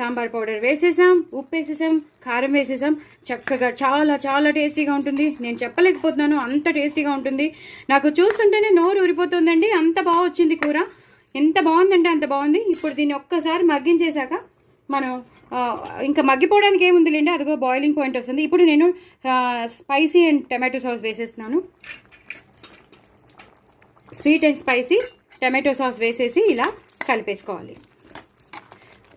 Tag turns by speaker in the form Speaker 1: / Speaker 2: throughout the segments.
Speaker 1: Sambar powder వేసేసాం, ఉప్పు వేసేసాం, కారం వేసేసాం. చక్కగా చాలా చాలా టేస్టీగా ఉంటుంది. నేను చెప్పలేకపోతున్నాను, అంత టేస్టీగా ఉంటుంది. నాకు చూస్తుంటేనే నోరు ఊరిపోతుందండి, అంత బాగా వచ్చింది కూర. ఎంత బాగుందంటే అంత బాగుంది. ఇప్పుడు దీన్ని ఒక్కసారి మగ్గించేశాక మనం ఇంకా మగ్గిపోవడానికి ఏముందిలేండి, అదిగో బాయిలింగ్ పాయింట్ వస్తుంది. ఇప్పుడు నేను స్పైసీ అండ్ టమాటో సాస్ వేసేస్తున్నాను. Sweet and spicy tomato sauce వేసేసి ఇలా కలిపేసుకోవాలి.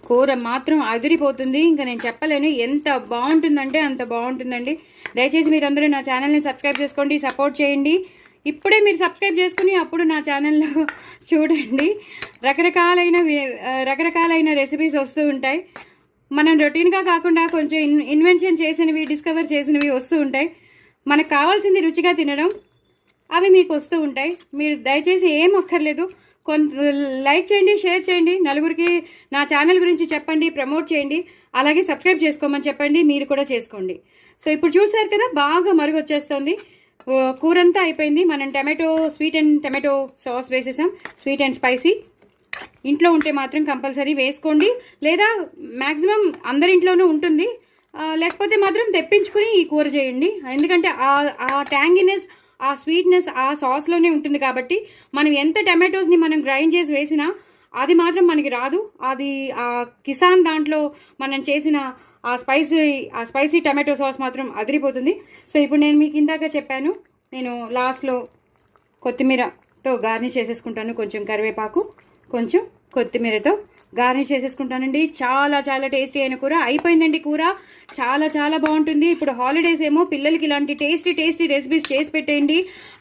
Speaker 1: కూర మాత్రం అదిరిపోతుంది, ఇంకా నేను చెప్పలేను, ఎంత బాగుంటుందంటే అంత బాగుంటుందండి. దయచేసి మీరందరూ నా ఛానల్ని సబ్స్క్రైబ్ చేసుకోండి, సపోర్ట్ చేయండి. ఇప్పుడే మీరు సబ్స్క్రైబ్ చేసుకుని అప్పుడు నా ఛానల్లో చూడండి. రకరకాలైన రెసిపీస్ వస్తూ ఉంటాయి. మనం రొటీన్గా కాకుండా కొంచెం ఇన్వెన్షన్ చేసినవి, డిస్కవర్ చేసినవి వస్తూ ఉంటాయి. మనకు కావాల్సింది రుచిగా తినడం, అవి మీకు వస్తూ ఉంటాయి. మీరు దయచేసి ఏం అక్కర్లేదు, లైక్ చేయండి, షేర్ చేయండి, నలుగురికి నా ఛానల్ గురించి చెప్పండి, ప్రమోట్ చేయండి. అలాగే సబ్స్క్రైబ్ చేసుకోమని చెప్పండి, మీరు కూడా చేసుకోండి. సో ఇప్పుడు చూసారు కదా, బాగా మరుగు వచ్చేస్తుంది. కూర అంతా అయిపోయింది. మనం స్వీట్ అండ్ టమాటో సాస్ వేసేసాం. స్వీట్ అండ్ స్పైసీ ఇంట్లో ఉంటే మాత్రం కంపల్సరీ వేసుకోండి, లేదా మ్యాక్సిమం అందరింట్లోనూ ఉంటుంది. లేకపోతే మాత్రం తెప్పించుకుని ఈ కూర చేయండి. ఎందుకంటే ఆ ట్యాంగినెస్, ఆ స్వీట్నెస్ ఆ సాస్లోనే ఉంటుంది. కాబట్టి మనం ఎంత టమాటోస్ని మనం గ్రైండ్ చేసి వేసినా అది మాత్రం మనకి రాదు. అది ఆ కిసాన్ దాంట్లో మనం చేసిన ఆ స్పైసీ టమాటో సాస్ మాత్రం అదిరిపోతుంది. సో ఇప్పుడు నేను మీకు ఇందాక చెప్పాను, నేను లాస్ట్లో కొత్తిమీరతో గార్నిష్ చేసేసుకుంటాను. కొంచెం కరివేపాకు, కొంచెం కొత్తిమీరతో గార్నిష్ చేసేసుకుంటానండి. చాలా చాలా టేస్టీ అయిన కూర అయిపోయిందండి. కూర చాలా చాలా బాగుంటుంది. ఇప్పుడు హాలిడేస్ ఏమో, పిల్లలకి ఇలాంటి టేస్టీ రెసిపీస్ చేసి పెట్టేయండి.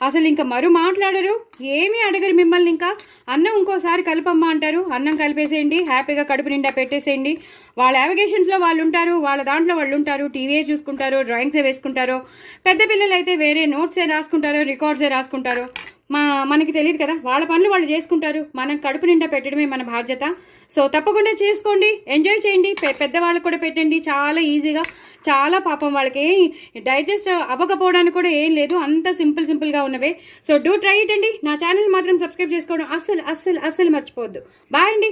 Speaker 1: అసలు ఇంకా మాట్లాడరు, ఏమీ అడగరు మిమ్మల్ని. ఇంకా అన్నం ఇంకోసారి కలపమ్మా అంటారు, అన్నం కలిపేసేయండి, హ్యాపీగా కడుపు నిండా పెట్టేసేయండి. వాళ్ళ యావిగేషన్స్లో వాళ్ళు ఉంటారు, వాళ్ళ దాంట్లో వాళ్ళు ఉంటారు, టీవీ చూసుకుంటారు, డ్రాయింగ్సే వేసుకుంటారు. పెద్ద పిల్లలు అయితే వేరే నోట్సే రాసుకుంటారు, రికార్డ్సే రాసుకుంటారు. మనకి తెలియదు కదా, వాళ్ళ పనులు వాళ్ళు చేసుకుంటారు. మనం కడుపు నిండా పెట్టడమే మన బాధ్యత. సో తప్పకుండా చేసుకోండి, ఎంజాయ్ చేయండి. పెద్దవాళ్ళకి కూడా పెట్టండి, చాలా ఈజీగా. చాలా పాపం వాళ్ళకి డైజెస్ట్ అవ్వకపోవడానికి కూడా ఏం లేదు, అంత సింపుల్గా ఉన్నవే. సో డూ ట్రై ఇట్ అండి. నా ఛానల్ మాత్రం సబ్స్క్రైబ్ చేసుకోవడం అస్సలు మర్చిపోవద్దు. బాయ్ అండి.